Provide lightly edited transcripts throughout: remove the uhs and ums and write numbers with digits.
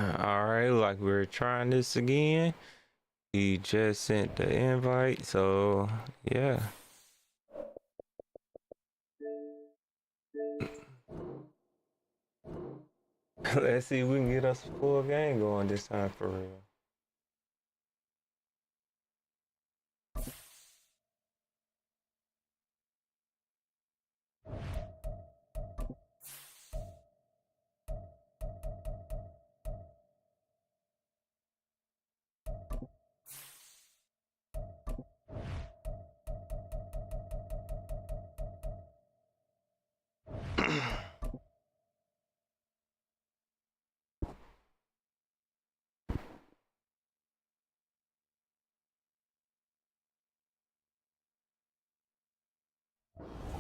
All right, like we're trying this again. He just sent the invite, so yeah. Let's see if we can get us a full game going this time for real.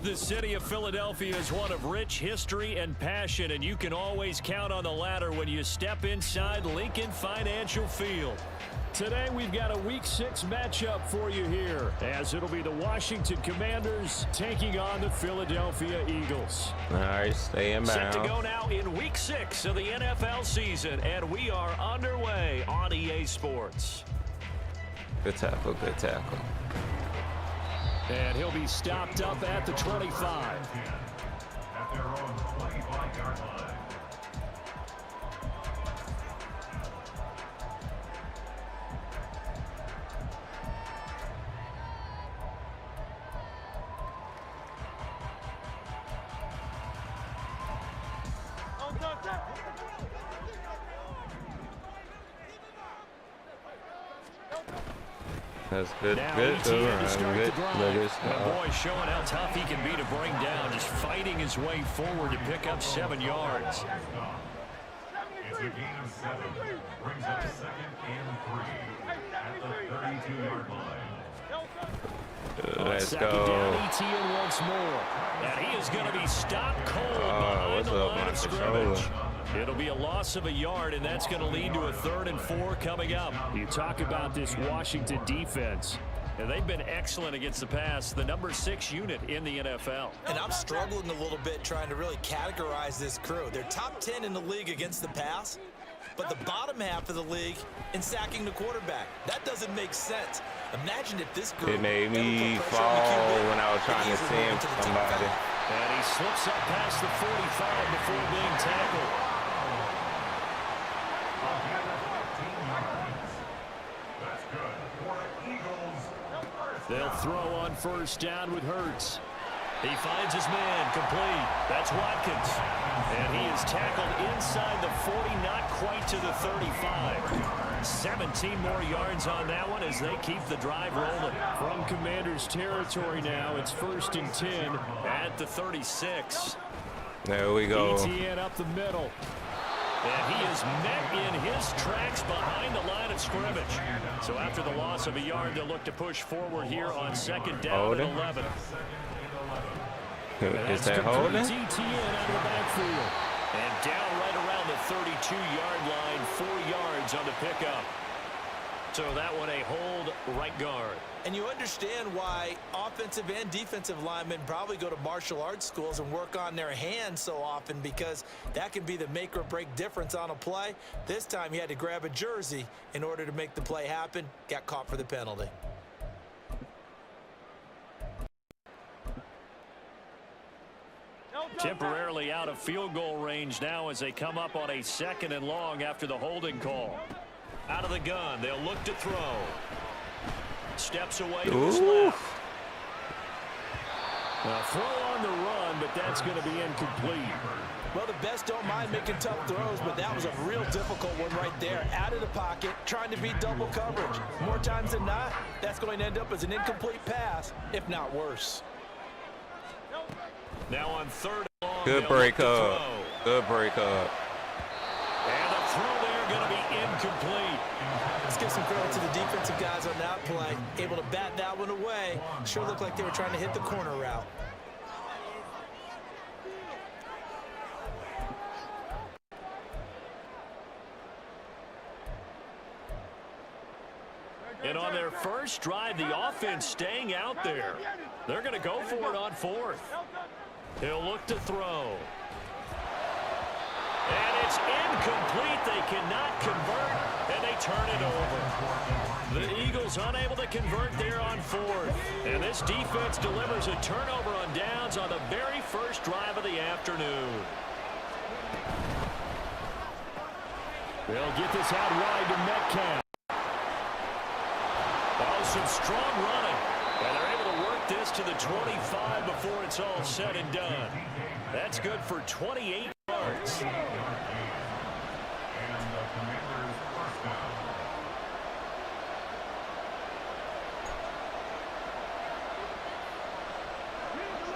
The city of Philadelphia is one of rich history and passion, and you can always count on the latter when you step inside Lincoln Financial Field. Today, we've got a Week 6 matchup for you here, as it'll be the Washington Commanders taking on the Philadelphia Eagles. All right, stay in bounds. Set to go now in Week 6 of the NFL season, and we are underway on EA Sports. Good tackle, good tackle. And he'll be stopped up at the 25. At their own 25-yard line. That's good, now good, ETN to start good. the drive. And boy, showing how tough he can be to bring down, just fighting his way forward to pick up 7 yards. It's a gain of 7. Brings up 2nd and 3 at the 32-yard line. Let's go. go. Down, ETN once more. And he is going to be stopped cold behind the line of scrimmage. It'll be a loss of a yard, and that's going to lead to a 3rd and 4 coming up. You talk about this Washington defense, and they've been excellent against the pass, the number 6 unit in the NFL. And I'm struggling a little bit trying to really categorize this crew. They're top 10 in the league against the pass, but the bottom half of the league in sacking the quarterback. That doesn't make sense. Imagine if this group... It made me fall when I was trying to send somebody. And he slips up past the 45 before being tackled. They'll throw on 1st down with Hurts. He finds his man, complete. That's Watkins. And he is tackled inside the 40, not quite to the 35. 17 more yards on that one as they keep the drive rolling. From Commanders territory now, it's 1st and 10 at the 36. There we go. ETN up the middle. And he is met in his tracks behind the line of scrimmage. So after the loss of a yard, they'll look to push forward here on 2nd down and 11. Is that holding? ETN out of the backfield. And down right around the 32-yard line, 4 yards on the pickup. So that one a hold right guard. And you understand why offensive and defensive linemen probably go to martial arts schools and work on their hands so often, because that can be the make or break difference on a play. This time he had to grab a jersey in order to make the play happen. Got caught for the penalty. Temporarily out of field goal range now as they come up on a 2nd and long after the holding call. Out of the gun, they'll look to throw. Steps away to his left. A throw on the run, but that's going to be incomplete. Well, the best don't mind making tough throws, but that was a real difficult one right there. Out of the pocket, trying to beat double coverage. More times than not, that's going to end up as an incomplete pass, if not worse. Now on 3rd and long. Good break up. Good break up. And the throw there going to be incomplete. Let's give some credit to the defensive guys on that play. Able to bat that one away. Sure looked like they were trying to hit the corner route. And on their first drive, the offense staying out there. They're going to go for it on 4th. He'll look to throw. And it's incomplete. They cannot Eagles unable to convert there on fourth. And this defense delivers a turnover on downs on the very first drive of the afternoon. They'll get this out wide to Metcalf. Oh, some strong running. And they're able to work this to the 25 before it's all said and done. That's good for 28 yards.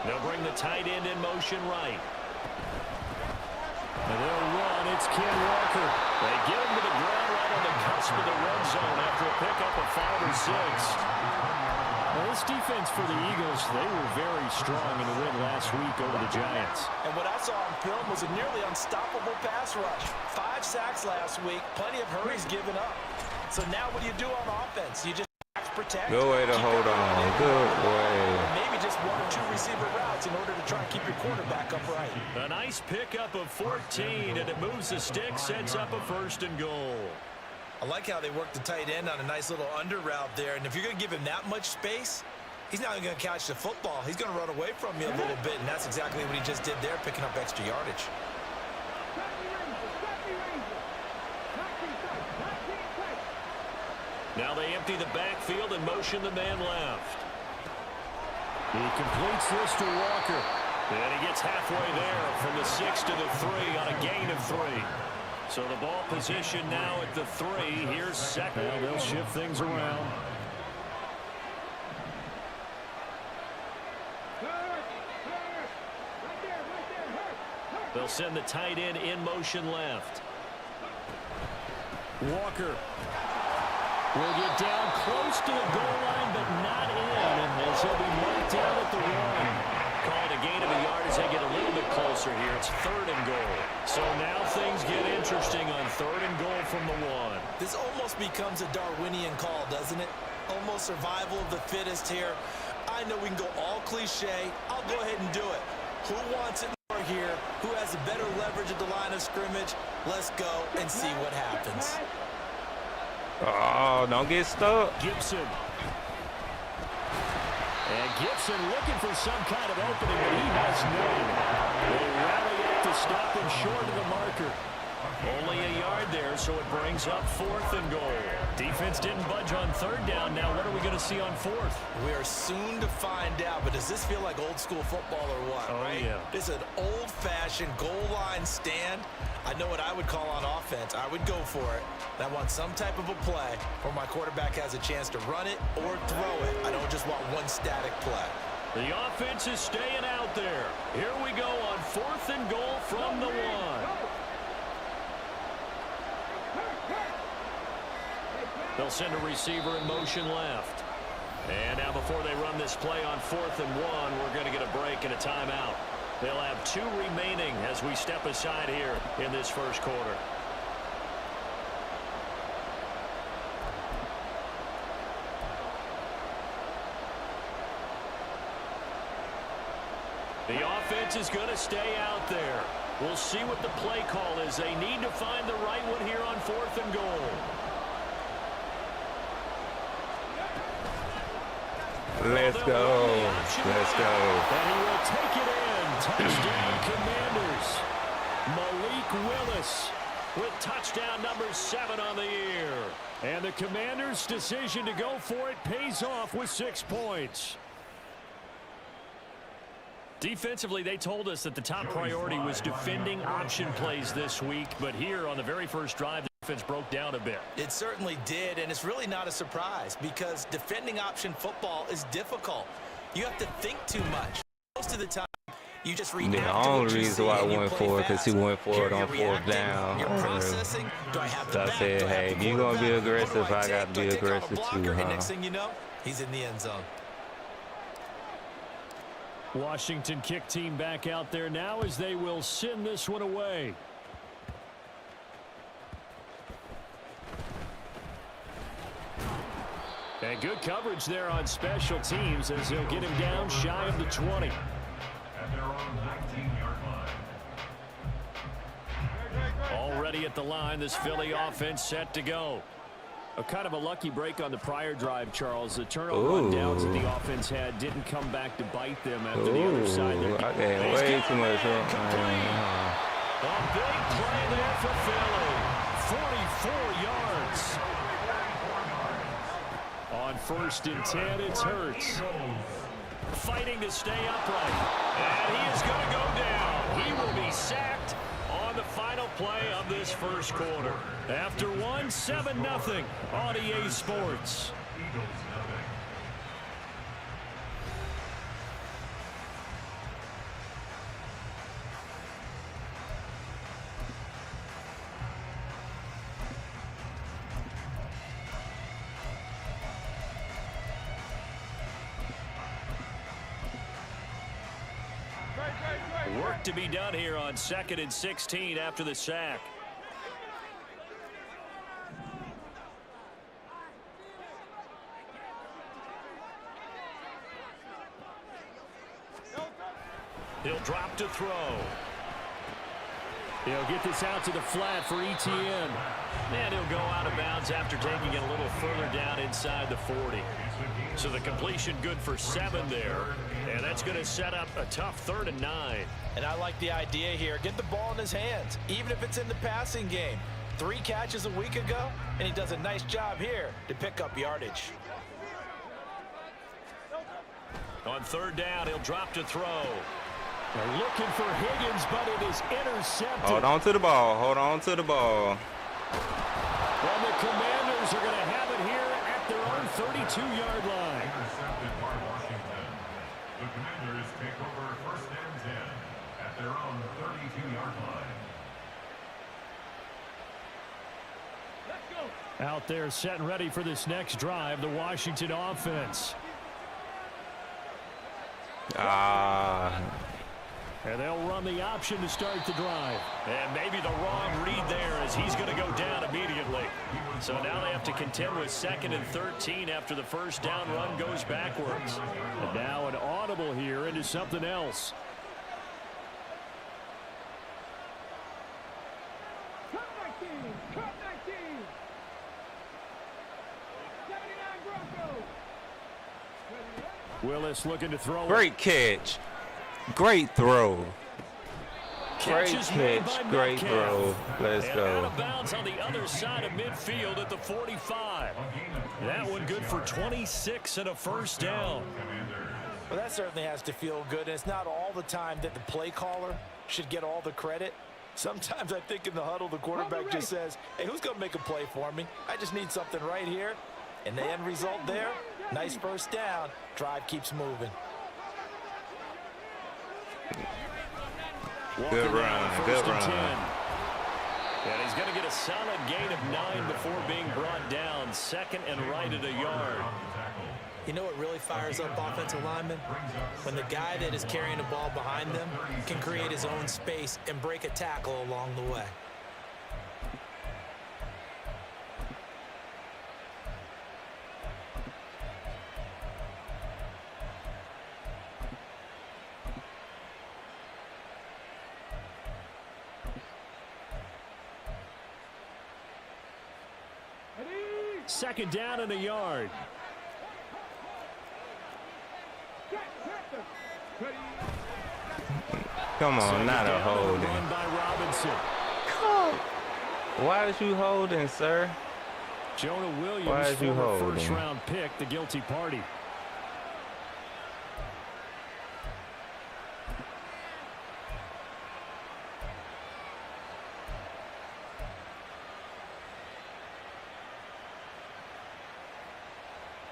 They'll bring the tight end in motion right. And they'll run. It's Ken Walker. They get him to the ground right on the cusp of the red zone after a pickup of 5 or 6. Well, this defense for the Eagles, they were very strong in the win last week over the Giants. And what I saw on film was a nearly unstoppable pass rush. 5 sacks last week, plenty of hurries given up. So now what do you do on offense? You just protect. Good way to hold on. Good way. Or maybe just 1 or 2 receiver routes in order to try and keep your quarterback upright. A nice pickup of 14, and it moves the stick, sets up a 1st and goal. I like how they work the tight end on a nice little under route there. And if you're going to give him that much space, he's not even going to catch the football. He's going to run away from you a little bit, and that's exactly what he just did there, picking up extra yardage. Now they empty the backfield and motion the man left. He completes this to Walker. And he gets halfway there from the 6 to the 3 on a gain of 3. So the ball position now at the 3. Here's second. Well, they'll shift things around. They'll send the tight end in motion left. Walker will get down close to the goal line, but not in, as he'll be marked down at the 1. Called a gain of a yard as they get a little bit closer here. It's 3rd and goal. So now things get interesting on 3rd and goal from the 1. This almost becomes a Darwinian call, doesn't it? Almost survival of the fittest here. I know we can go all cliche. I'll go ahead and do it. Who wants it more here? Who has a better leverage at the line of scrimmage? Let's go and see what happens. Oh, don't get stuck. Gibson. And Gibson looking for some kind of opening, but he has none. They rally up to stop him short of the marker. Only a yard there, so it brings up 4th and goal. Defense didn't budge on 3rd down. Now what are we going to see on 4th? We are soon to find out, but does this feel like old school football or what, Oh, right? yeah. This is an old-fashioned goal line stand. I know what I would call on offense. I would go for it. And I want some type of a play where my quarterback has a chance to run it or throw it. I don't just want one static play. The offense is staying out there. Here we go on 4th and goal from the 1. They'll send a receiver in motion left. And now before they run this play on 4th and 1, we're going to get a break and a timeout. They'll have 2 remaining as we step aside here in this first quarter. The offense is going to stay out there. We'll see what the play call is. They need to find the right one here on 4th and goal. Let's go. Let's go. And he will take it in. Touchdown, Commanders. Malik Willis with touchdown number 7 on the year. And the Commanders' decision to go for it pays off with 6 points. Defensively, they told us that the top priority was defending option plays this week. But here on the very first drive, the defense broke down a bit. It certainly did, and it's really not a surprise because defending option football is difficult. You have to think too much. Most of the time, you just react to The what only you reason see why I and you went play for it because he fast. went for Here it on you're 4th reacting, down. You're processing. Do I have the So I back? said, Do I have hey, the if you're going to be quarterback? aggressive, What do I got to Do be take on a aggressive blocker? too, And huh? next thing you know, he's in the end zone. Washington kick team back out there now as they will send this one away. And good coverage there on special teams as they'll get him down shy of the 20. At their own 19-yard line. Already at the line, this Philly offense set to go. A kind of a lucky break on the prior drive, Charles. The turnover on downs that the offense had didn't come back to bite them after the other side. I gave way too much. A big play there for Philly. 44 yards. On 1st and 10, it's Hurts. Fighting to stay upright. And he is going to go down. He will be sacked on the final play of this first quarter. After 7-0 on EA Sports. Work to be done here on 2nd and 16 after the sack. He'll drop to throw. He'll get this out to the flat for Etienne. And he'll go out of bounds after taking it a little further down inside the 40. So the completion good for 7 there. And that's going to set up a tough 3rd and 9. And I like the idea here. Get the ball in his hands, even if it's in the passing game. 3 catches a week ago, and he does a nice job here to pick up yardage. On 3rd down, he'll drop to throw. They're looking for Higgins, but it is intercepted. Hold on to the ball. Hold on to the ball. Well, the Commanders are going to have it here at their own 32-yard line. Intercepted by Washington. The Commanders take over 1st and 10 at their own 32-yard line. Out there set and ready for this next drive, the Washington offense. And they'll run the option to start the drive. And maybe the wrong read there as he's going to go down immediately. So now they have to contend with 2nd and 13 after the first down run goes backwards. And now an audible here into something else. Willis looking to throw. Great catch. Great throw. Great catch. Great throw. Let's go. Out of bounds on the other side of midfield at the 45. That one good for 26 and a first down. Well, that certainly has to feel good. And it's not all the time that the play caller should get all the credit. Sometimes I think in the huddle, the quarterback just says, hey, who's going to make a play for me? I just need something right here. And the end result there, nice first down. Drive keeps moving. Good run. Good run. And he's going to get a solid gain of 9 before being brought down. 2nd and right at a yard. You know what really fires up offensive linemen? When the guy that is carrying the ball behind them can create his own space and break a tackle along the way. Second down and a yard. Come on, not a holding. Run by Robinson. Why is you holding, sir? Jonah Why Williams, is you former holding? first-round pick, the guilty party.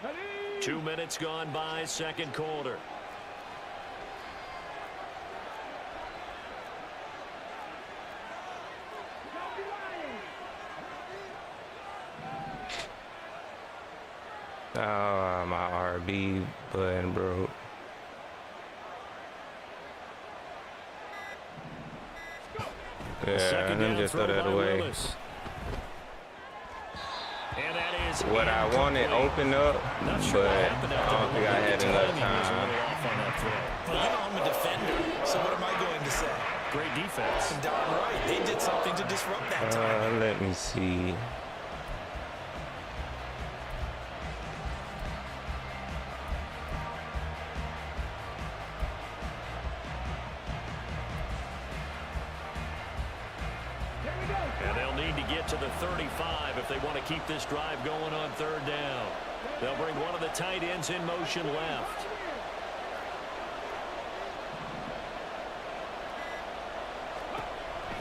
Ready? 2 minutes gone by, second quarter. Oh, my RB button broke. Yeah, Second let me down just throw throw that by away. Willis. And that is What I wanted opened up, Not sure but what I happened after don't think I had the enough timing was a time. little off on that throw. Well, you know I'm a defender, so what am I going to say? Great defense. Darn right. They did something to disrupt that time. Let me see. to the 35 if they want to keep this drive going on third down. They'll bring one of the tight ends in motion left.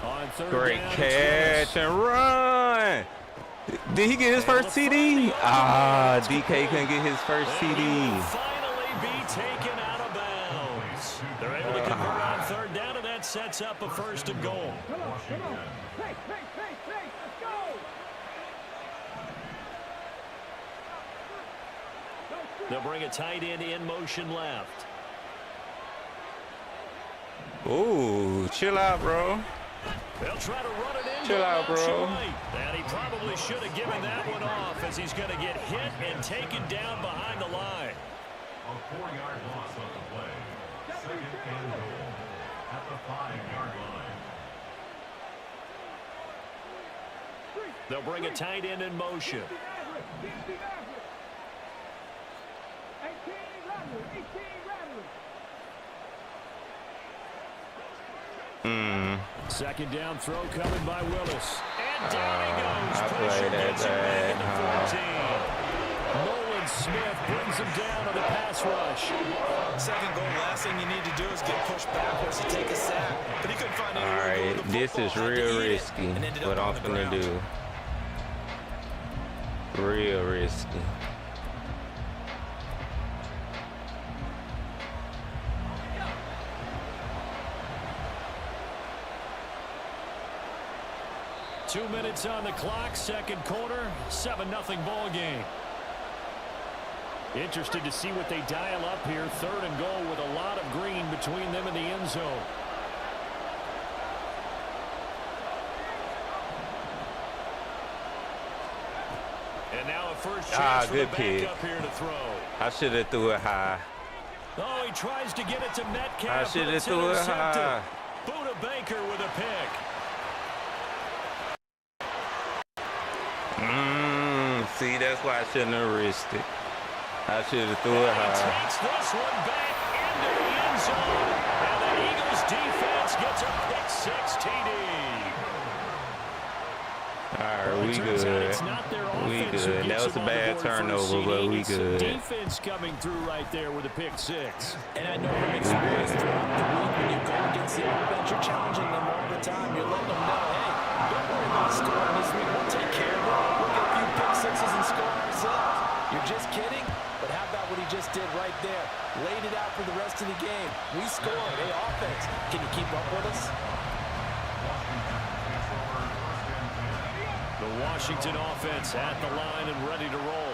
On third Great down, catch and run. Did he get his first TD? Ah, DK couldn't get his first TD. Finally be taken out of bounds. They're able to convert on third down, and that sets up a first and goal. They'll bring a tight end in motion left. Ooh, chill out, bro. They'll try to run it in. Chill out, bro. And he probably should have given that one off as he's going to get hit and taken down behind the line. A 4-yard loss on the play. Second and goal at the 5-yard line. They'll bring a tight end in motion. Second down throw coming by Willis. And down he goes. I Pressure played that gets him back at bad, the 14. Nolan Smith brings him down on the pass rush. Second goal, last thing you need to do is get pushed backwards to take a sack. But he couldn't find anywhere to go with the Alright, this football, is had to real eat it, risky. and ended What up I'm on the finna ground. do. Real risky. Two minutes on the clock, second quarter, 7-0 ball game. Interested to see what they dial up here. Third and goal with a lot of green between them and the end zone. And now a first chance for the backup here to throw. I should have threw it high. Oh, he tries to get it to Metcalf. I should have threw it high. Buda Baker with a pick. See, that's why I shouldn't have risked it. I should have threw it He high. takes this one back into the end zone. And the Eagles defense gets a pick six TD. All right, we good. We good. That was a bad turnover, but we good. Defense coming through right there with a pick six. And I know from experience throughout the week, when you go against the offense, you're challenging them all the time. You're letting them know, hey, don't worry about scoring this week. We'll take care of it. We'll get a few pick sixes and score ourselves. You're just kidding? But how about what he just did right there? Laid it out for the rest of the game. We scored. Hey, offense, can you keep up with us? The Washington offense at the line and ready to roll.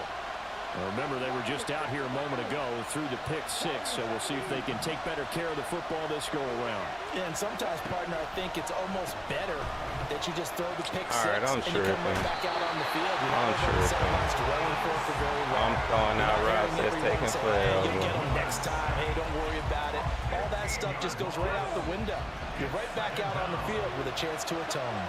Now remember, they were just out here a moment ago through the pick six, so we'll see if they can take better care of the football this go-around. Yeah, and sometimes, partner, I think it's almost better that you just throw the pick six right, I'm and you come right back out on the field. You know, I'm tripping. for very long. I'm throwing out routes that's taking forever. You'll get them next time. Hey, don't worry about it. All that stuff just goes right out the window. You're right back out on the field with a chance to atone.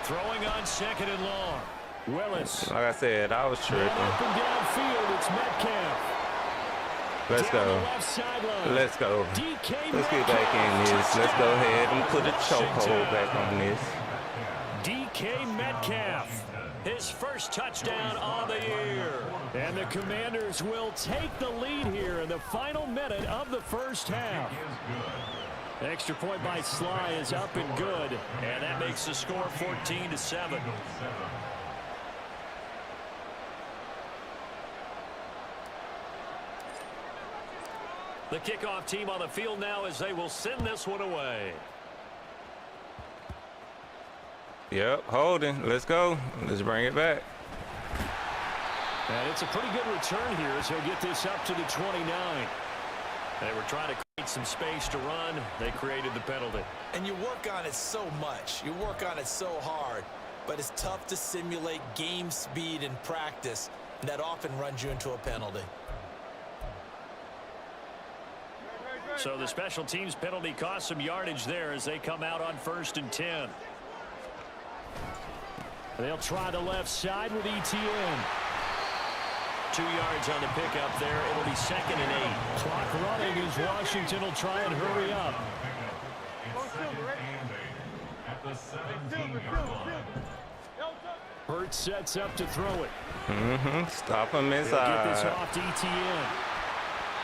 Throwing on second and long. Willis. Like I said, I was tripping. Up and downfield, it's Metcalf. Let's Down the go. left sideline. Let's go. DK Let's get back in this. Let's go ahead and put a chokehold back on this. DK Metcalf, his first touchdown of the year. And the Commanders will take the lead here in the final minute of the first half. Extra point by Sly is up and good. And that makes the score 14-7. The kickoff team on the field now as they will send this one away. Yep, holding. Let's go. Let's bring it back. And it's a pretty good return here as he'll get this up to the 29. They were trying to create some space to run. They created the penalty. And you work on it so much. You work on it so hard. But it's tough to simulate game speed in practice. And that often runs you into a penalty. So the special teams penalty cost some yardage there as they come out on 1st and 10. They'll try the left side with ETN. 2 yards on the pickup there. It'll be 2nd and 8. Clock running as Washington will try and hurry up. At the the 17-yard line. Hurts sets up to throw it. Stop him He'll get this inside. off to ETN.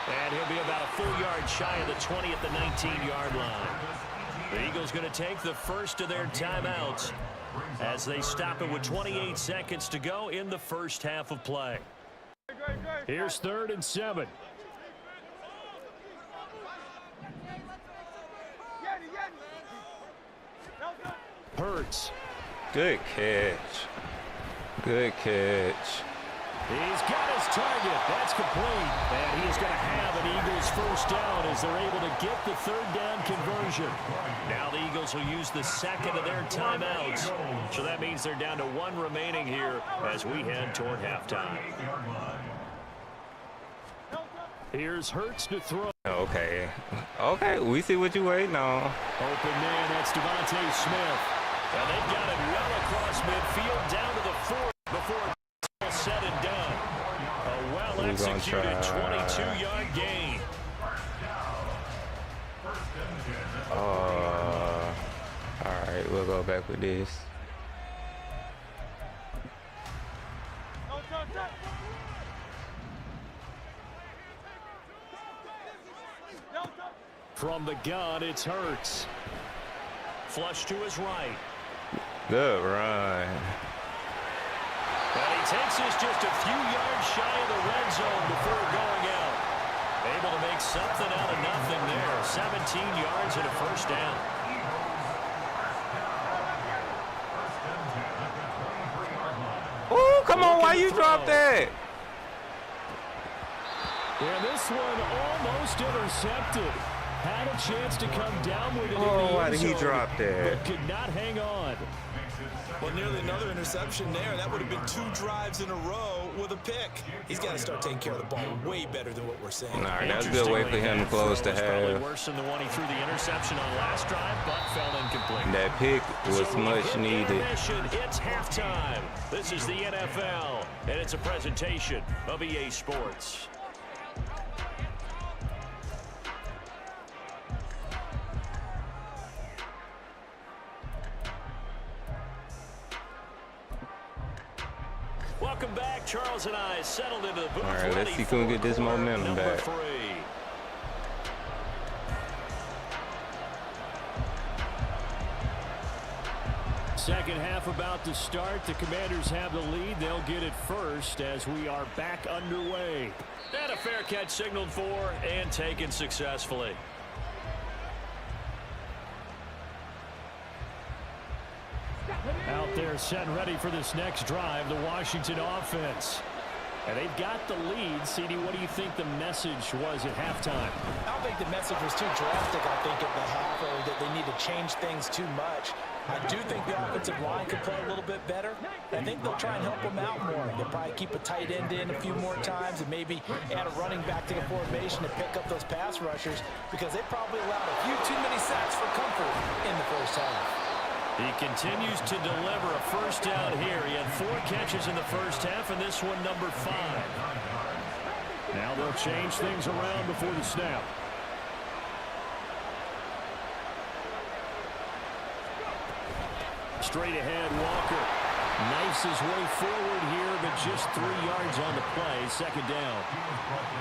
And he'll be about a full yard shy of the 20 at the 19-yard line. The Eagles going to take the first of their timeouts as they stop it with 28 seconds to go in the first half of play. Here's 3rd and 7. Hurts. Good catch. Good catch. He's got his target. That's complete. And he is going to have an Eagles first down as they're able to get the 3rd down conversion. Now the Eagles will use the second of their timeouts. So that means they're down to 1 remaining here as we head toward halftime. Here's Hurts to throw. Okay. Okay, we see what you're waiting on. Open man, that's Devontae Smith. And they've got it well across midfield down to the 4 before it's all said and done. A well-executed 22-yard gain. All right, we'll go back with this. From the gun, it's Hurts. Flush to his right. Good run. And he takes us just a few yards shy of the red zone before going out. Able to make something out of nothing there. 17 yards and a first down. Oh, come on, why you drop that? Yeah, this one almost intercepted. Had a chance to come down with it in the Why end did he zone, drop that? but could not hang on. Well, nearly another interception there. That would have been 2 drives in a row with a pick. He's got to start taking care of the ball way better than what we're seeing. All right, that's a good way for him to close the Probably half. worse than the one he threw the interception on last drive, but fell incomplete. That pick was So we much hit needed. intermission. It's halftime. This is the NFL, and it's a presentation of EA Sports. Welcome back. Charles and I settled into the booth. All right, let's see if we can get this momentum back. 3. Second half about to start. The Commanders have the lead. They'll get it first as we are back underway. And a fair catch signaled for and taken successfully. Out there set and ready for this next drive, the Washington offense. And they've got the lead. CD, what do you think the message was at halftime? I don't think the message was too drastic, I think, at the half, or that they need to change things too much. I do think the offensive line could play a little bit better. I think they'll try and help them out more. They'll probably keep a tight end in a few more times and maybe add a running back to the formation to pick up those pass rushers because they probably allowed a few too many sacks for comfort in the first half. He continues to deliver a first down here. He had 4 catches in the first half, and this one number 5. Now they'll change things around before the snap. Straight ahead, Walker knifes his way forward here, but just 3 yards on the play, second down.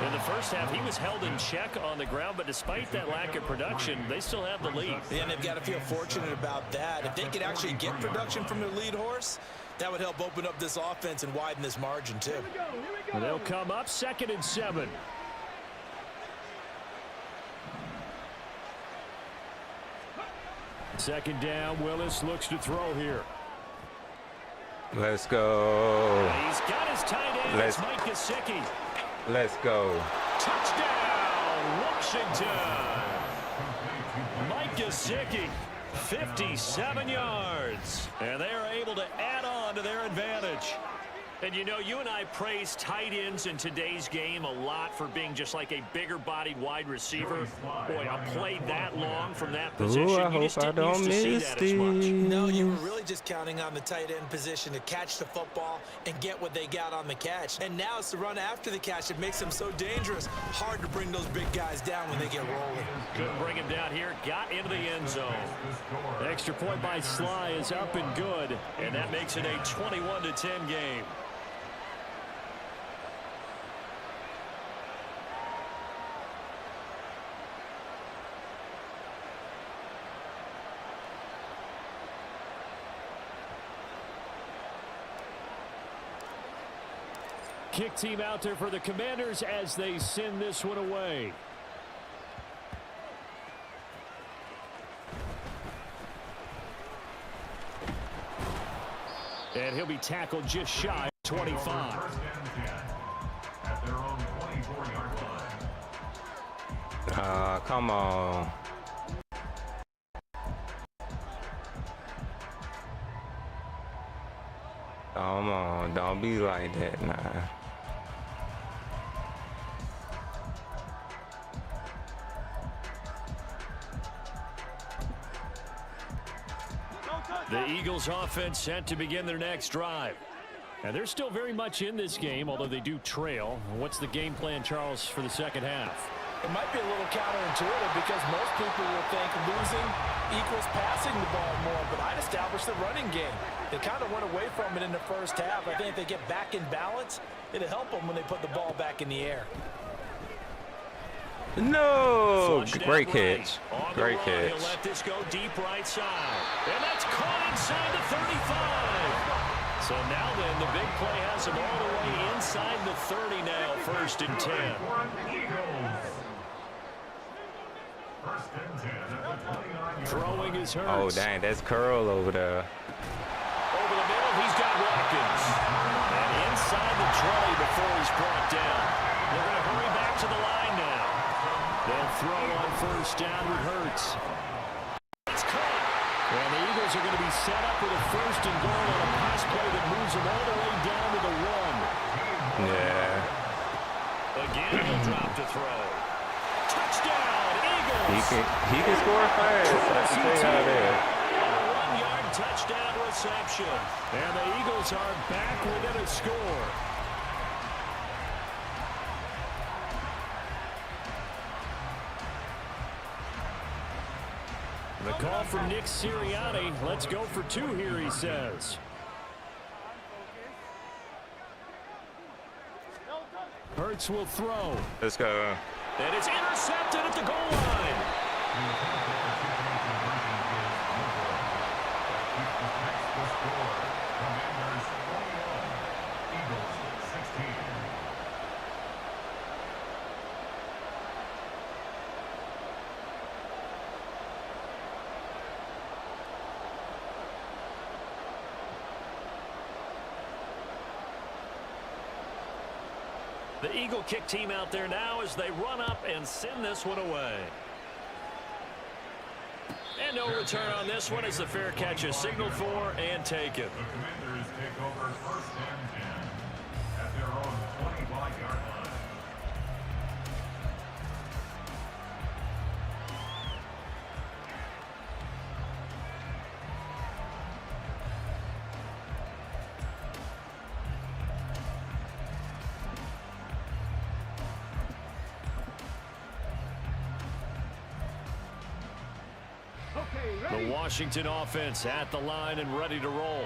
In the first half, he was held in check on the ground, but despite that lack of production, they still have the lead. And they've got to feel fortunate about that. If they could actually get production from their lead horse, that would help open up this offense and widen this margin, too. They'll come up 2nd and 7. Second down, Willis looks to throw here. Let's go. He's got his tight end. It's Mike Gesicki. Let's go. Touchdown, Washington. Mike Gesicki, 57 yards. And they are able to add on to their advantage. And you know, you and I praise tight ends in today's game a lot for being just like a bigger-bodied wide receiver. Boy, a play that long from that position, Ooh, I you just hope I didn't used don't to see miss that as much. No, you were this. really just counting on the tight end position to catch the football and get what they got on the catch. And now it's the run after the catch that makes them so dangerous. Hard to bring those big guys down when they get rolling. Couldn't bring him down here. Got into the end zone. The extra point by Sly is up and good. And that makes it a 21-10 game. Kick team out there for the Commanders as they send this one away. And he'll be tackled just shy of 25. First and 10 at their own 24-yard line. Come on. Come on, don't be like that now. The Eagles offense set to begin their next drive. And they're still very much in this game, although they do trail. What's the game plan, Charles, for the second half? It might be a little counterintuitive because most people will think losing equals passing the ball more, but I'd establish the running game. They kind of went away from it in the first half. I think if they get back in balance, it'll help them when they put the ball back in the air. No, Flushed great out right. catch. On the Great run, catch. He'll let this go deep right side. And that's caught inside the 35. So now then, the big play has him all the way inside the 30 now, 1st and 10. First and 10 at the 29-yard Throwing is Hurts. Oh, dang, that's Curl over there. Over the middle, he's got Watkins. And inside the 20 before he's brought down. They're going to hurry back to the line now. They'll throw on 1st down with Hurts. It's caught. And the Eagles are going to be set up with a 1st and goal on a pass play that moves them all the way down to the 1. Yeah. Again, he'll drop to throw. Touchdown, Eagles. He can score fast. I can tell you how that. A 1-yard touchdown reception. And the Eagles are back within a score. The call from Nick Sirianni. Let's go for 2 here, he says. Hurts will throw. Let's go. And it's intercepted at the goal line. The Eagle kick team out there now as they run up and send this one away. And no return on this one as the fair catch is signaled for and taken. The Commanders take over 1st and 10 at their own 25-yard line. The Washington offense at the line and ready to roll.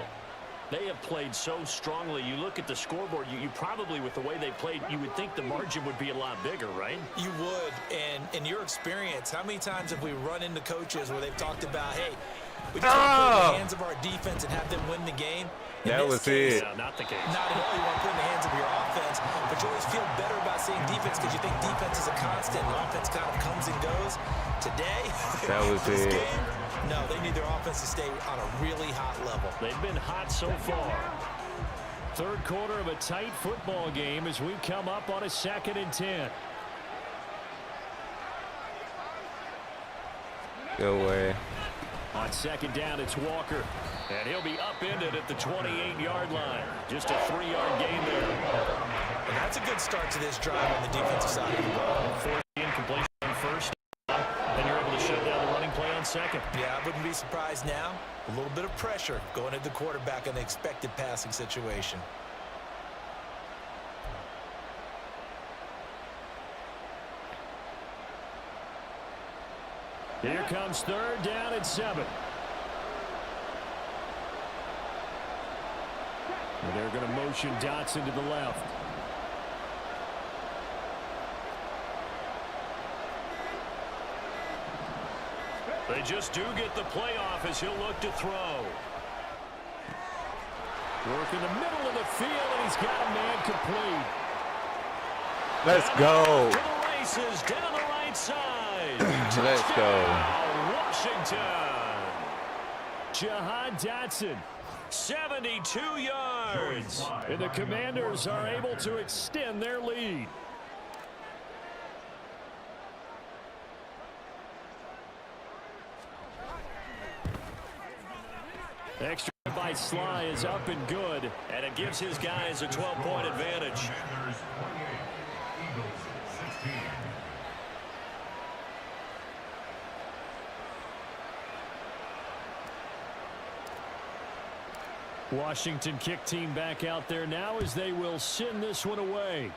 They have played so strongly. You look at the scoreboard, you probably, with the way they played, you would think the margin would be a lot bigger, right? You would, and in your experience, how many times have we run into coaches where they've talked about, hey, we just want to put it in the hands of our defense and have them win the game? That was it. No, not the case. Not at all. You want to put it in the hands of your offense, but you always feel better about seeing defense because you think defense is a constant and offense kind of comes and goes. Today, That was this it. game, no, they need their offense to stay on a really hot level. They've been hot so far. 3rd quarter of a tight football game as we come up on a 2nd and 10. Go away. On second down, it's Walker. And he'll be upended at the 28-yard line. Just a 3-yard gain there. And that's a good start to this drive on the defensive side of the ball. Fourth incompletion on first. Then you're able to shut down the running play on second. Yeah, I wouldn't be surprised now. A little bit of pressure going at the quarterback in the expected passing situation. Here comes third down and 7. And they're going to motion Dotson to the left. They just do get the play off as he'll look to throw. Work in the middle of the field, and he's got a man complete. Let's go. To the races, down the right side. Let's go. Washington. Jahan Dotson, 72 yards. And the Commanders are able to extend their lead. Extra by Sly is up and good, and it gives his guys a 12-point advantage. Commanders 28, Eagles 16. Washington kick team back out there now as they will send this one away.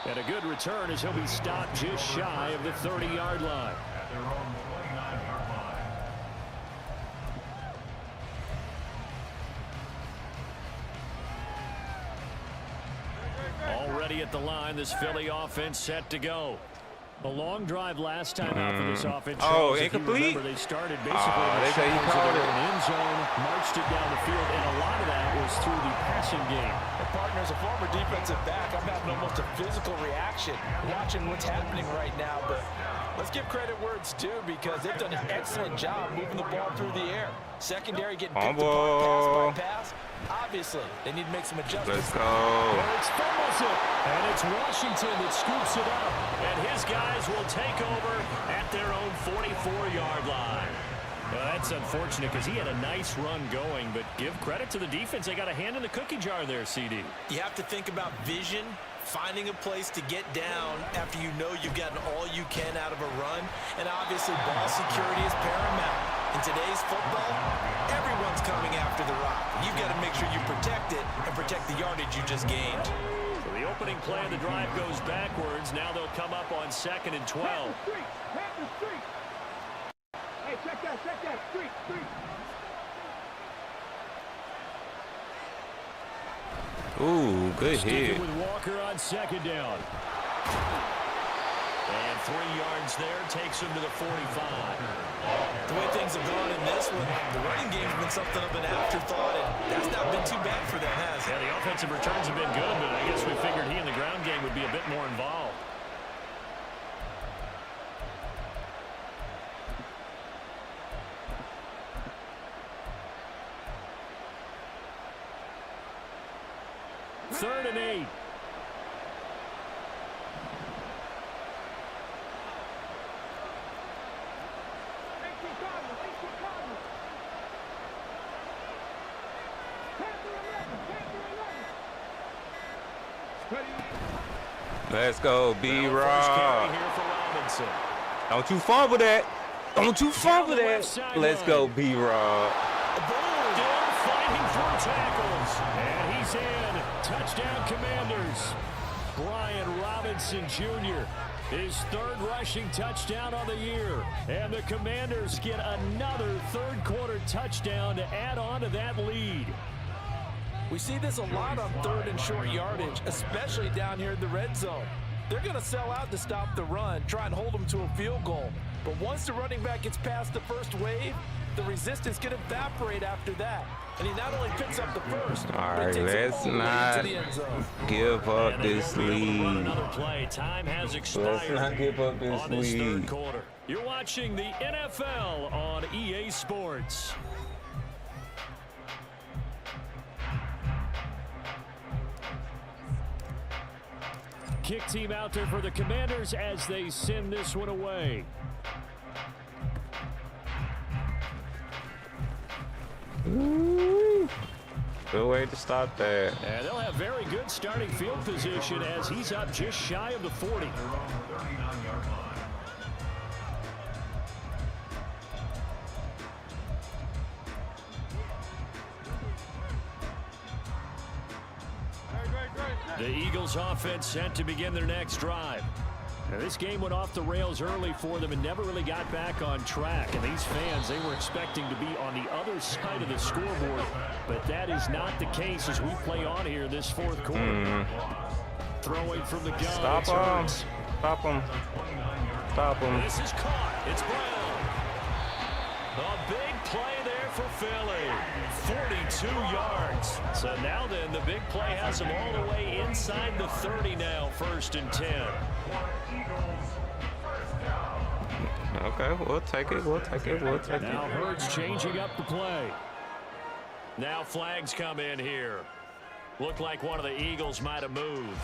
And a good return as he'll be stopped just shy of the 30-yard line. At their own 29-yard line. Already at the line, this Philly offense set to go. A long drive last time out for this offense. Oh, Charles, incomplete? If you remember, they started basically in they the say he shadows of called their it. own end zone, marched it down the field, and a lot of that was through the passing game. And partner, as a former defensive back, I'm having almost a physical reaction watching what's happening right now. But let's give credit where it's due because they've done an excellent job moving the ball through the air. Secondary getting picked apart pass by pass. Obviously, they need to make some adjustments. Let's go. Well, it's fumbles it, and it's Washington that scoops it up. And his guys will take over at their own 44-yard line. Well, that's unfortunate because he had a nice run going, but give credit to the defense. They got a hand in the cookie jar there, CD. You have to think about vision, finding a place to get down after you know you've gotten all you can out of a run, and obviously ball security is paramount. In today's football, everyone's coming after the rock. You've got to make sure you protect it and protect the yardage you just gained. So the opening play of the drive goes backwards. Now they'll come up on 2nd and 12. Hey, check that, street. Ooh, good hit. Sticking with Walker on 2nd down. And 3 yards there takes him to the 45. The way things have gone in this one, the running game's been something of an afterthought, and that's not been too bad for them, has it? Yeah, the offensive returns have been good, but I guess we figured he in the ground game would be a bit more involved. Third and 8. Let's go, First B-Rob. carry here for Robinson. Don't you fumble that. Don't you fumble Down the left that. sideline. Let's go, B-Rob. Still fighting through tackles. And he's in. Touchdown, Commanders. Brian Robinson Jr. His third rushing touchdown on the year. And the Commanders get another third-quarter touchdown to add on to that lead. We see this a lot on third and short yardage, especially down here in the red zone. They're going to sell out to stop the run, try and hold them to a field goal. But once the running back gets past the first wave, the resistance can evaporate after that. And he not only picks up the first, All but right, he takes it let's all the way not to the end zone. give up And they this won't be able to run lead. another play. Time has expired. Let's not give up this on this third lead. quarter. You're watching the NFL on EA Sports. kick team out there for the Commanders as they send this one away. Ooh. Good way to stop that. And they'll have very good starting field position as he's up just shy of the 40. Their own 39-yard line. The Eagles offense set to begin their next drive. Now, this game went off the rails early for them and never really got back on track. And these fans, they were expecting to be on the other side of the scoreboard. But that is not the case as we play on here this fourth quarter. Throwing from the gun. Stop him. Stop him. Stop him. This is caught. It's Brown. A big play there for Philly. 42 yards. So now then, the big play has them all the way inside the 30 now, 1st and 10. Okay, we'll take it. We'll take it. We'll take it. Now Hurts changing up the play. Now flags come in here. Looked like one of the Eagles might have moved.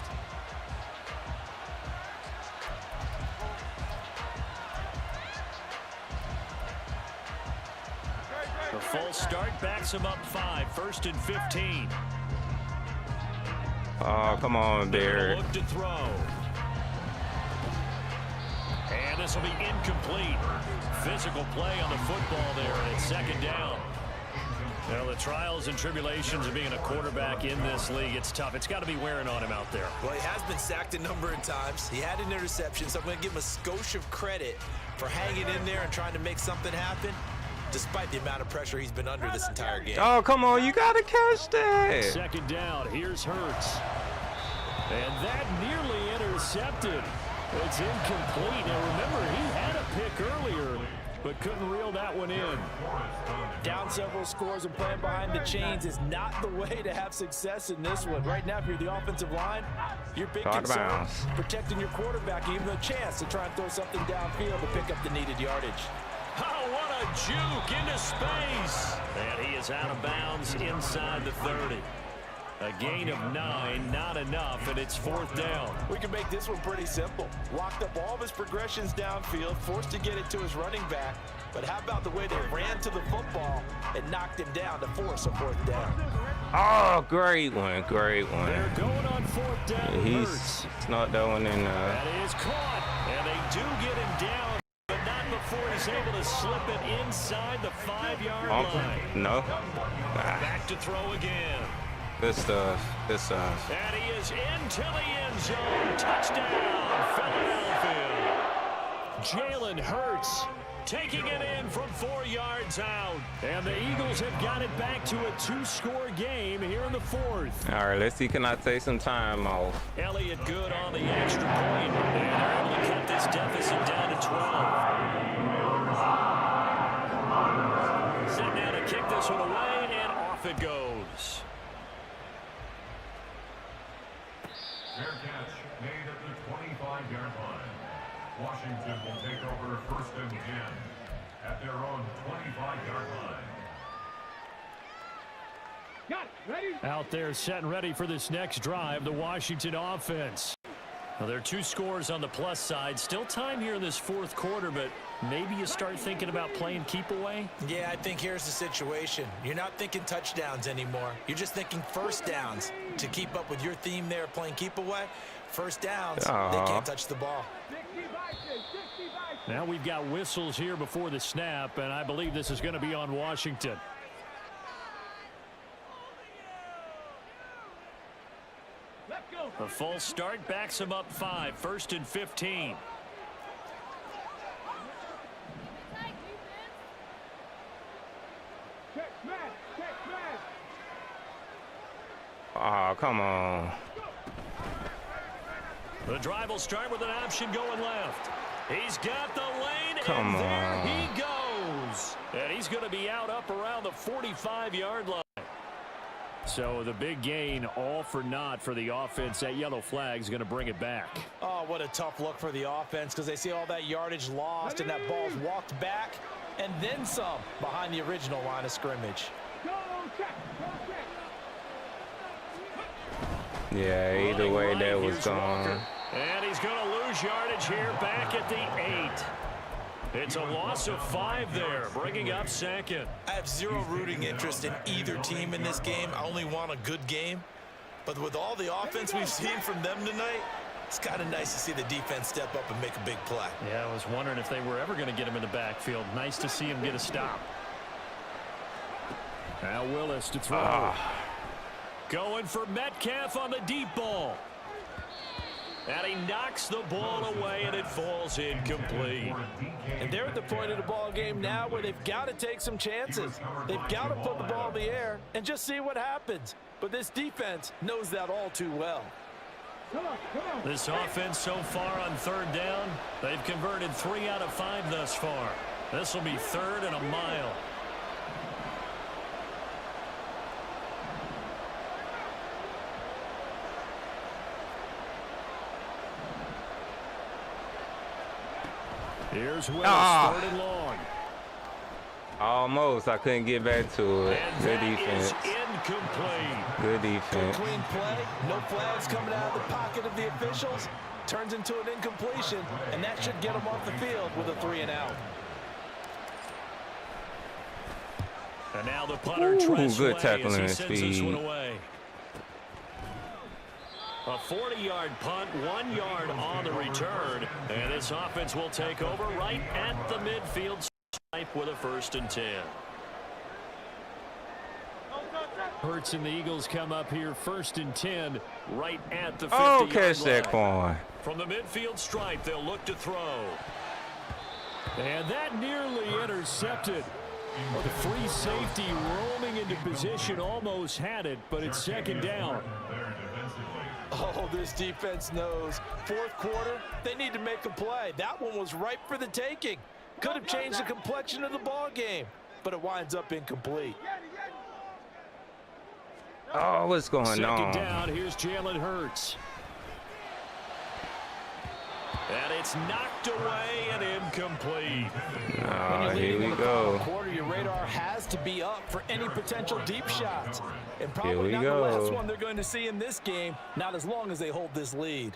The false start backs him up 5, 1st and 15. Oh, come on, Derek. Look to throw. And this will be incomplete. Physical play on the football there, and it's 2nd down. Well, the trials and tribulations of being a quarterback in this league, it's tough. It's got to be wearing on him out there. Well, he has been sacked a number of times. He had an interception, so I'm going to give him a skosh of credit for hanging in there and trying to make something happen, despite the amount of pressure he's been under this entire game. Oh, come on. You got to catch that. 2nd down. Here's Hurts. And that nearly intercepted. It's incomplete. Now, remember, he had a pick earlier, but couldn't reel that one in. Down several scores and playing behind the chains is not the way to have success in this one. Right now, if you're the offensive line, your big concern protecting your quarterback, even a chance to try and throw something downfield to pick up the needed yardage. Oh, what a juke into space. And he is out of bounds inside the 30. A gain of 9, not enough, and it's 4th down. We can make this one pretty simple. Locked up all of his progressions downfield, forced to get it to his running back. But how about the way they ran to the football and knocked him down to force a 4th down? Oh, great one. Great one. They're going on 4th down. He's not that one in. That is caught, and they do get him down, but not before he's able to slip it inside the 5-yard line. No. Back to throw again. Good stuff. Good stuff. And he is into the end zone. Touchdown, Philadelphia. Jalen Hurts taking it in from 4 yards out. And the Eagles have got it back to a 2-score game here in the 4th. All right, let's see. Can I take some time off? Elliott good on the extra point. And they're able to cut this deficit down to 12. Set now to kick this one away, and off it goes. Fair catch made at the 25-yard line. Washington will take over 1st and 10 at their own 25-yard line. Got it. Ready? Out there set and ready for this next drive, the Washington offense. Well, there are 2 scores on the plus side. Still time here in this 4th quarter, but maybe you start thinking about playing keep away? Yeah, I think here's the situation. You're not thinking touchdowns anymore. You're just thinking 1st downs. To keep up with your theme there, playing keep away, 1st downs, they can't touch the ball. 60 Vikings, 60 Vikings. Now we've got whistles here before the snap, and I believe this is going to be on Washington. Let's go. A false start backs him up 5, 1st and 15. Check smash. Check smash. Oh, come on. The drive will start with an option going left. He's got the lane, Come and there on. he goes. And he's going to be out up around the 45-yard line. So the big gain, all for naught for the offense. That yellow flag is going to bring it back. Oh, what a tough look for the offense because they see all that yardage lost and that ball's walked back and then some behind the original line of scrimmage. Go check. Go check. Yeah, either way that was Here's gone. Walker. And he's going to lose yardage here back at the 8. It's a loss of 5 there, bringing up second. I have zero rooting interest in either team in this game. I only want a good game. But with all the offense we've seen from them tonight, it's kind of nice to see the defense step up and make a big play. Yeah, I was wondering if they were ever going to get him in the backfield. Nice to see him get a stop. Now Willis to throw. Going for Metcalf on the deep ball. And he knocks the ball away, and it falls incomplete. And they're at the point of the ball game now where they've got to take some chances. They've got to put the ball in the air and just see what happens. But this defense knows that all too well. This offense so far on 3rd down, they've converted 3 out of 5 thus far. This will be 3rd and a mile. Here's Willis, 3rd and long. Almost. I couldn't get back to it. And Good that defense. is incomplete. Good defense. Clean play, no flags coming out of the pocket of the officials. Turns into an incompletion, and that should get them off the field with a 3 and out. And now the punter Ooh, good away tackling as he and sends this one speed. away. A 40-yard punt, 1 yard on the return. And this offense will take over right at the midfield stripe with a 1st and 10. Hurts and the Eagles come up here 1st and 10 right at the 50-yard line. Catch that coin. From the midfield stripe, they'll look to throw. And that nearly intercepted. The free safety roaming into position almost had it, but it's 2nd down. Oh, this defense knows. 4th quarter, they need to make a play. That one was ripe for the taking. Could have changed the complexion of the ball game, but it winds up incomplete. Oh, what's going on? 2nd down, here's Jalen Hurts. And it's knocked away and incomplete. Here we go. Quarter, your radar has to be up for any potential deep shots. And probably not go. the last one they're going to see in this game, not as long as they hold this lead.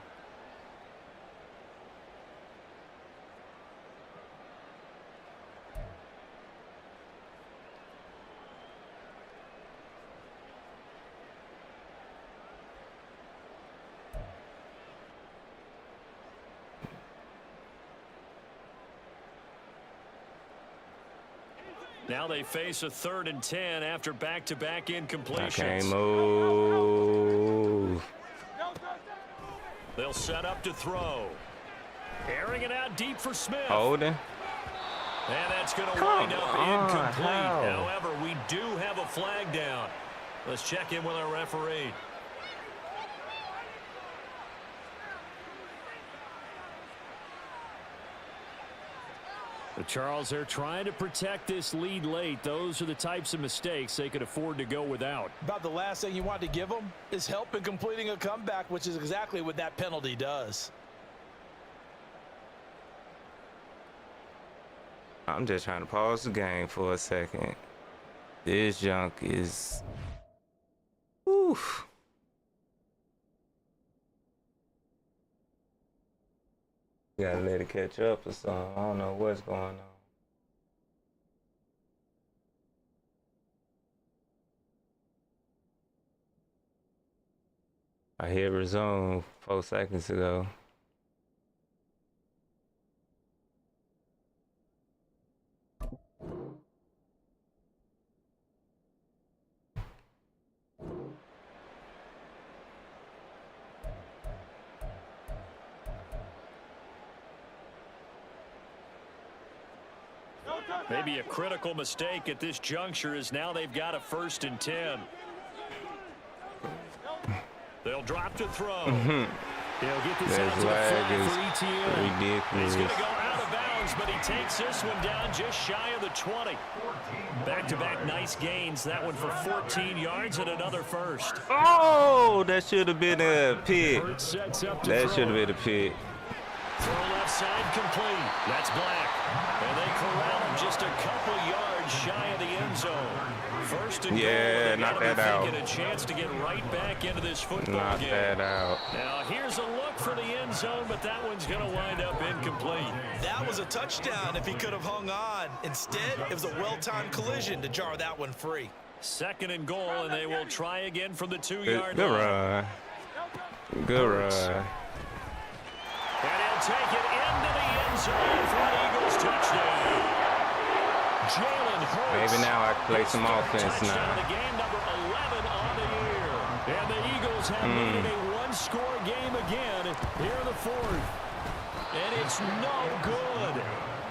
Now they face a 3rd and 10 after back-to-back incompletions. I can't move. They'll set up to throw. Airing it out deep for Smith. Holding. And that's going to wind up incomplete. However, we do have a flag down. Let's check in with our referee. Charles, they're trying to protect this lead late. Those are the types of mistakes they could afford to go without. About the last thing you want to give them is help in completing a comeback, which is exactly what that penalty does. I'm just trying to pause the game for a second. This junk is... Oof. You gotta let it catch up or something. I don't know what's going on. I hit resume 4 seconds ago. Maybe a critical mistake at this juncture is now they've got a 1st and 10. They'll drop to throw. He'll get this out to the flag for ETN. Ridiculous. He's going to go out of bounds, but he takes this one down just shy of the 20. Back-to-back nice gains. That one for 14 yards and another 1st. Oh, that should have been a pick. Sets up to That throw. should have been a pick. Throw left side complete. That's Black. And they corral him just a couple yards shy of the end zone. 1st and Yeah, goal. knock that out. Get a chance to get right back into this football Knock game. that out. Now here's a look for the end zone, but that one's going to wind up incomplete. That was a touchdown if he could have hung on. Instead, it was a well-timed collision to jar that one free. 2nd and goal, and they will try again from the 2-yard Good line. run. Good run. And he'll take it into the end zone for an Eagles touchdown. Jalen Hurts. Maybe now I can play some offense now. The game number 11 on the year. And the Eagles have made it a one-score game again here in the 4th. And it's no good.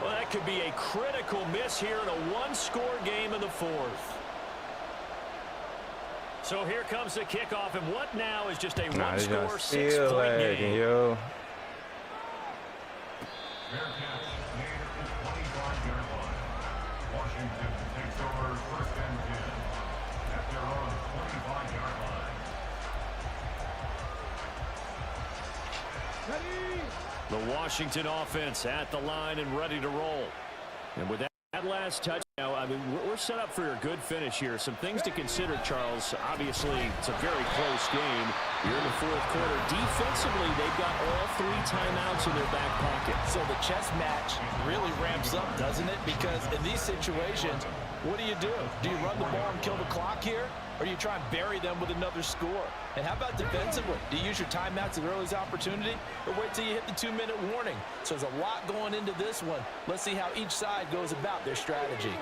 Well, that could be a critical miss here in a one-score game in the 4th. So here comes the kickoff, and what now is just a one-score, 6-point game. Yo. Bearcats made at the 25-yard line. Washington takes over 1st and 10 at their own 25-yard line. The Washington offense at the line and ready to roll. And with that last touchdown, I mean, we're set up for a good finish here. Some things to consider, Charles. Obviously, it's a very close game. You're in the 4th quarter. Defensively, they've got all 3 timeouts in their back pocket. So the chess match really ramps up, doesn't it? Because in these situations, what do? Do you run the ball and kill the clock here? Or do you try and bury them with another score? And how about defensively? Do you use your timeouts at the earliest opportunity? Or wait till you hit the 2-minute warning? So there's a lot going into this one. Let's see how each side goes about their strategy.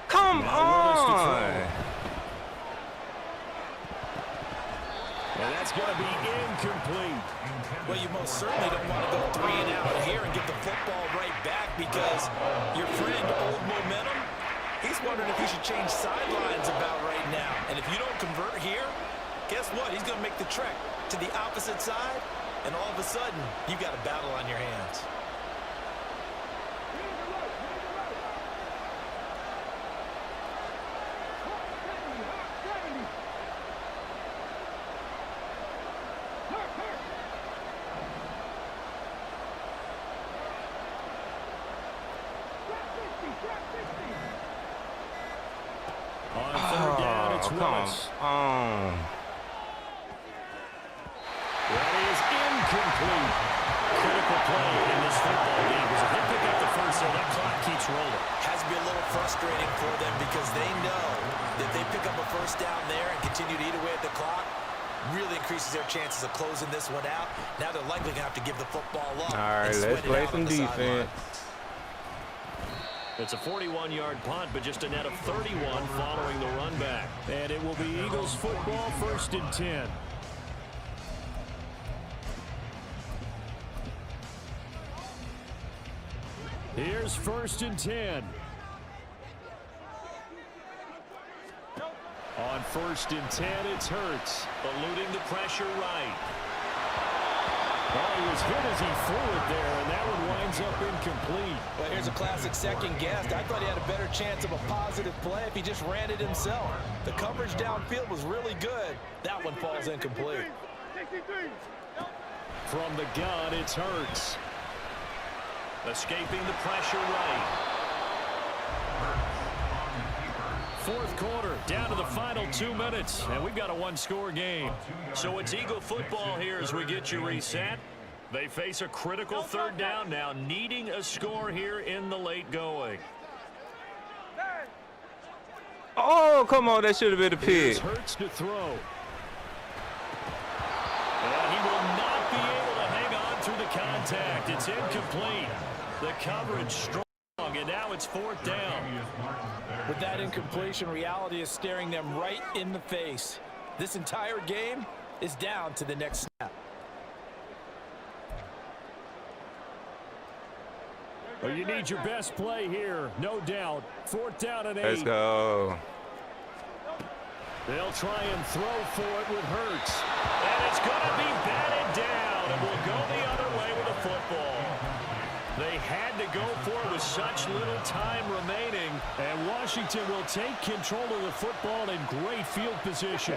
Come on. And that's going to be incomplete. Well, you most certainly don't want to go 3 and out here and get the football right back because your friend, Old Momentum, he's wondering if he should change sidelines about right now. And if you don't convert here, guess what? He's going to make the trek to the opposite side, and all of a sudden, you've got a battle on your hands. On 3rd down, it's Willis. That is incomplete. Critical play in this football game because if they pick up the first, so that clock keeps rolling. Has to be a little frustrating for them because they know that they pick up a first down there and continue to eat away at the clock, really increases their chances of closing this one out. Now they're likely going to have to give the football up. All right, let's play some defense. It's a 41-yard punt, but just a net of 31 following the run back. And it will be Eagles football, 1st and 10. Here's 1st and 10. On 1st and 10, it's Hurts, eluding the pressure right. Oh, he was hit as he threw it there, and that one winds up incomplete. Well, here's a classic second guess. I thought he had a better chance of a positive play if he just ran it himself. The coverage downfield was really good. That one falls incomplete. From the gun, it's Hurts. Escaping the pressure right. 4th quarter, down to the final 2 minutes, and we've got a one-score game. So it's Eagle football here as we get you reset. They face a critical 3rd down now, needing a score here in the late going. Oh, come on, that should have been a pick. Hurts to throw. And he will not be able to hang on through the contact. It's incomplete. The coverage strong, and now it's 4th down. With that incompletion, reality is staring them right in the face. This entire game is down to the next snap. Well, you need your best play here, no doubt. 4th down and 8. Let's go. They'll try and throw for it with Hurts. And it's going to be batted down, and will go the other way with the football. They had to go for it with such little time remaining, and Washington will take control of the football in great field position.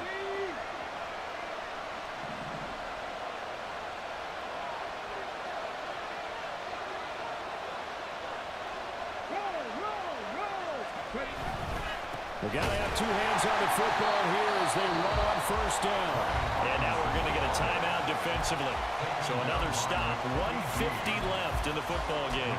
We got to have two hands on the football here as they run on first down. And now we're going to get a timeout defensively. So another stop. 1:50 left in the football game.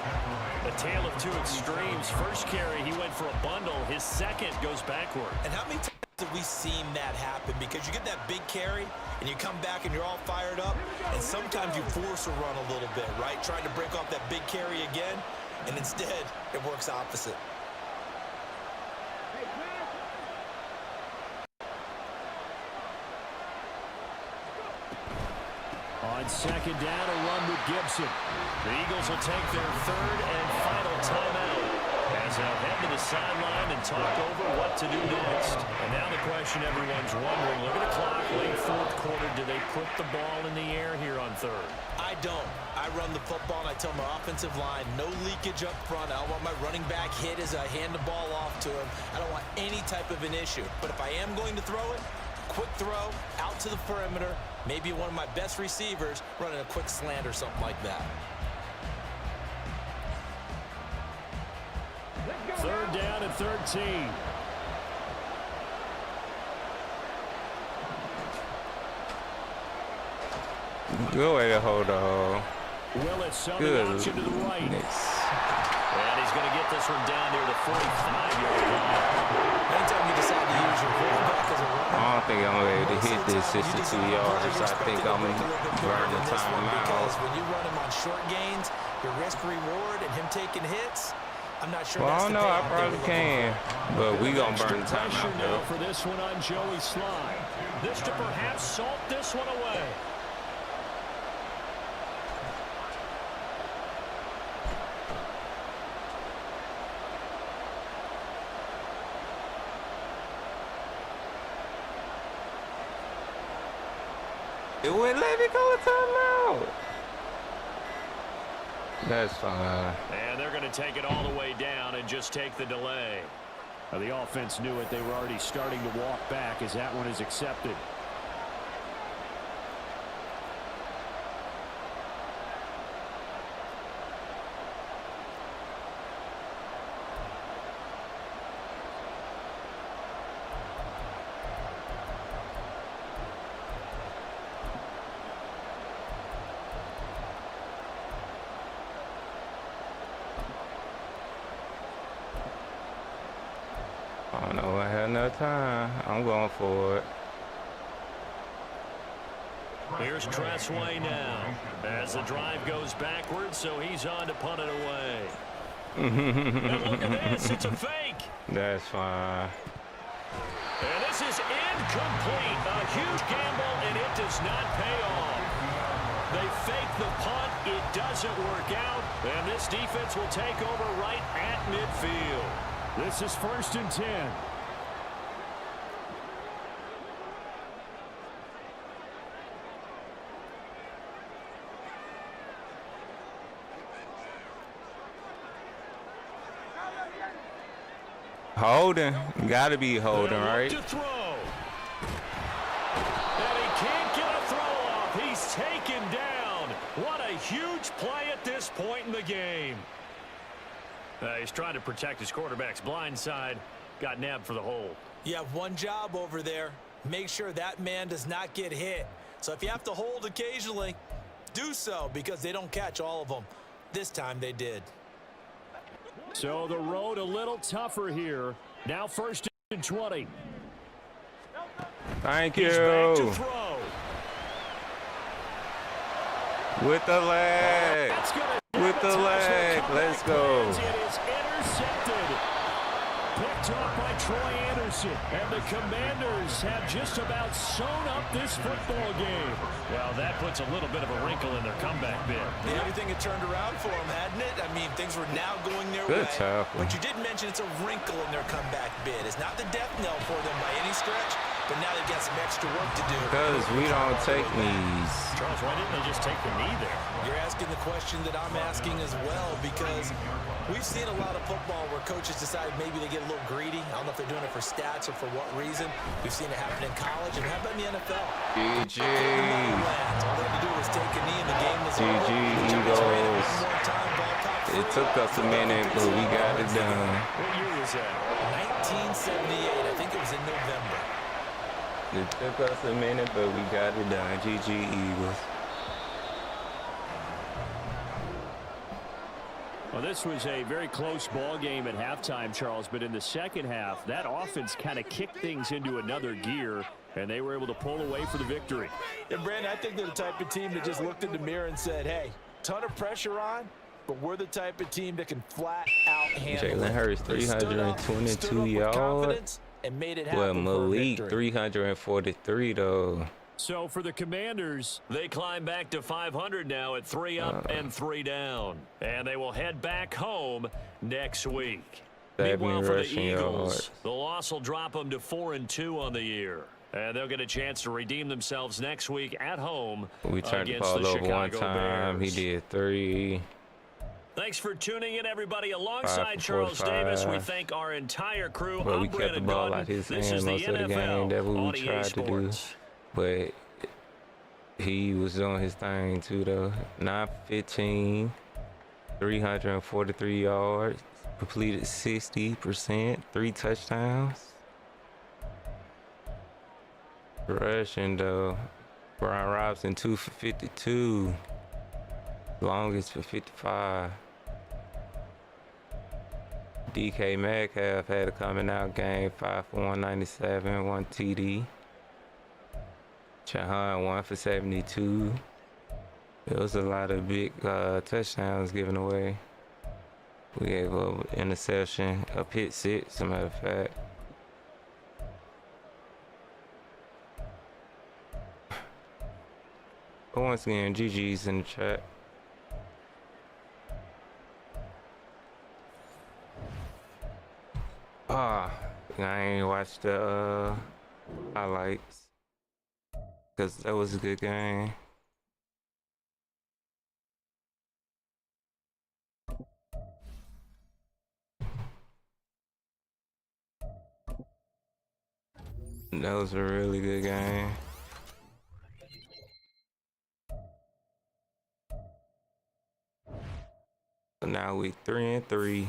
A tale of two extremes. First carry, he went for a bundle. His second goes backward. And how many times have we seen that happen? Because you get that big carry, and you come back and you're all fired up, and sometimes you force a run a little bit, right? Trying to break off that big carry again, and instead it works opposite. On second down, a run with Gibson. The Eagles will take their third and final timeout as they'll head to the sideline and talk over what to do next. And now the question everyone's wondering, look at the clock, late fourth quarter, do they put the ball in the air here on third? I don't. I run the football, and I tell my offensive line, no leakage up front. I don't want my running back hit as I hand the ball off to him. I don't want any type of an issue. But if I am going to throw it, quick throw, out to the perimeter, maybe one of my best receivers running a quick slant or something like that. Third down and 13. Good way to hold the hole. Willis, some Good. option to the right. And he's going to get this one down near the 45-yard line. Anytime you decide to use your quarterback as a runner, I don't think I'm able to hit this sometimes you 62 just yards. I expect think it to I'm work a little bit better burning than this one because timeout. when you run him on short gains, your risk reward and him taking hits, I'm not sure Well, I that's don't the know. I payoff they probably were looking can. But we going to burn the Pressure timeout, now though. for this one on Joey Sly. This to perhaps salt this one away. It wouldn't let me go to timeout. That's fine. And they're going to take it all the way down and just take the delay. Well, the offense knew it. They were already starting to walk back as that one is accepted. I don't know. I had enough time. I'm going for it. Here's Tressway now as the drive goes backwards, so he's on to punt it away. And look at this. It's a fake. That's fine. And this is incomplete. A huge gamble, and it does not pay off. They fake the punt. It doesn't work out. And this defense will take over right at midfield. This is 1st and 10. Holding. Got to be holding, They'll look right? to throw. And he can't get a throw off. He's taken down. What a huge play at this point in the game. He's trying to protect his quarterback's blind side. Got nabbed for the hold. You have one job over there. Make sure that man does not get hit. So if you have to hold occasionally, do so because they don't catch all of them. This time they did. So the road a little tougher here. Now 1st and 20. Thank He's back to you. throw. With the leg. That's gonna With the leg. Let's go. It is intercepted. Picked up by Troy Anderson. And the Commanders have just about sewn up this football game. Well, that puts a little bit of a wrinkle in their comeback bid. Yeah, everything had turned around for them, hadn't it? I mean, things were now going their Good way. tackle. But you did mention it's a wrinkle in their comeback bid. It's not the death knell for them by any stretch, but now they've got some extra work to do. Because we don't take knees. Charles, why didn't they just take the knee there? You're asking the question that I'm asking as well because we've seen a lot of football where coaches decide maybe they get a little greedy. I don't know if they're doing it for stats or for what reason. We've seen it happen in college, and how about in the NFL? GG. All they had to do was take a knee and the game was over. GG, The Giants ran it Eagles. one more time, ball caught It took us a minute, but we got it done. What year was that? 1978. I think it was in November. It took us a minute, but we got it done. GG Eagles. Well, this was a very close ball game at halftime, Charles, but in the second half, that offense kind of kicked things into another gear, and they were able to pull away for the victory. And, Brandon, I think they're the type of team that just looked in the mirror and said, hey, ton of pressure on, but we're the type of team that can flat out handle it. Jalen Hurts, 322 yards. And made it Well, happen for a Malik, victory. 343, though. So for the Commanders, They climb back to 500 now at 3 up and 3 down. And they will head back home next week. Meanwhile, for the Eagles, the loss will drop them to 4-2 on the year. And they'll get a chance to redeem themselves next week at home We turned the against the ball over one Chicago time. Bears. He did 3. Thanks for tuning in, everybody. Alongside 5 for Charles Davis, we 45. thank our entire crew. But I'm we kept the Brandon ball Gaudin. out his This hand is the most of the game. NFL That's what on we EA tried to do. Sports. But he was doing his thing, too, though. 9-15, 343 yards, completed 60%, 3 touchdowns. Rushing, though. Brian Robinson, 2 for 52. Longest for 55. DK Metcalf had a coming out game, 5 for 197, 1 TD. Chahan, 1 for 72. There was a lot of big touchdowns given away. We gave up an interception, a pick six, as a matter of fact. But once again, GG's in the chat. I ain't watched the highlights because that was a good game. That was a really good game. So now we 3-3.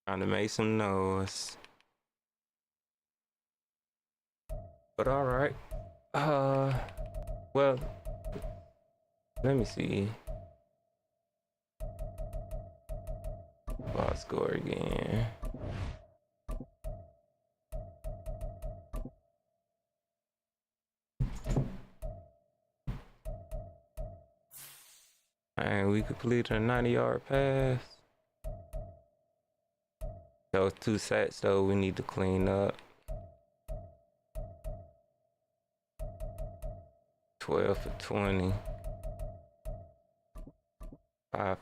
Trying to make some noise. But all right. Well, let me see. Box score again. And we completed a 90-yard pass. Those 2 sacks, though, we need to clean up. 12 for 20. 5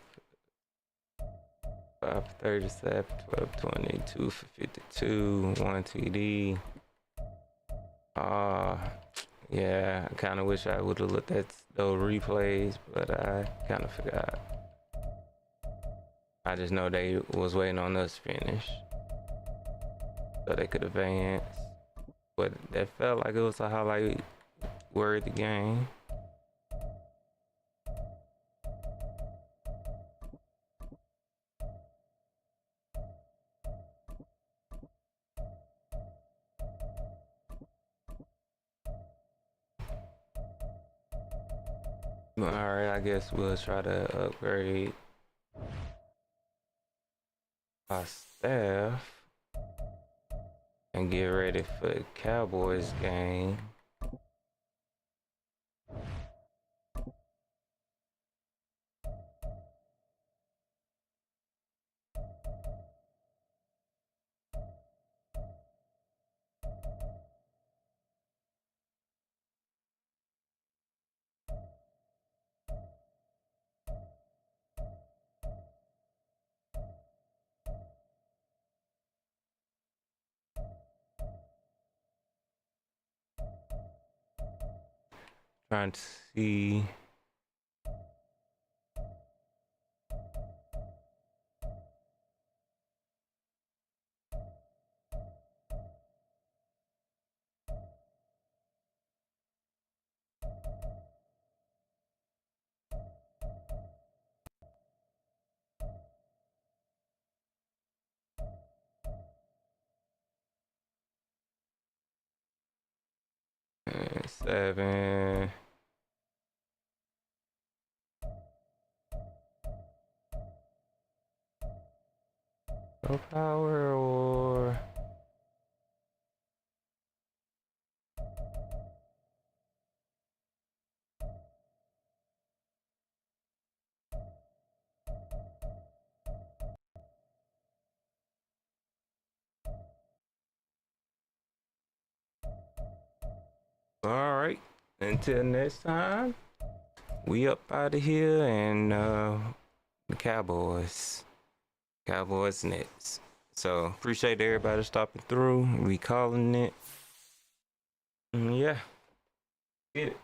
for 37, 12 for 20, 2 for 52, 1 TD. Yeah, I kind of wish I would have looked at those replays, but I kind of forgot. I just know they was waiting on us to finish so they could advance. But that felt like it was a highlight worthy game. Alright, I guess we'll try to upgrade our staff and get ready for the Cowboys game. Trying to see. 7. No power or all right. Until next time, we up out of here, and the Cowboys next. So appreciate everybody stopping through. We calling it. Yeah, get it.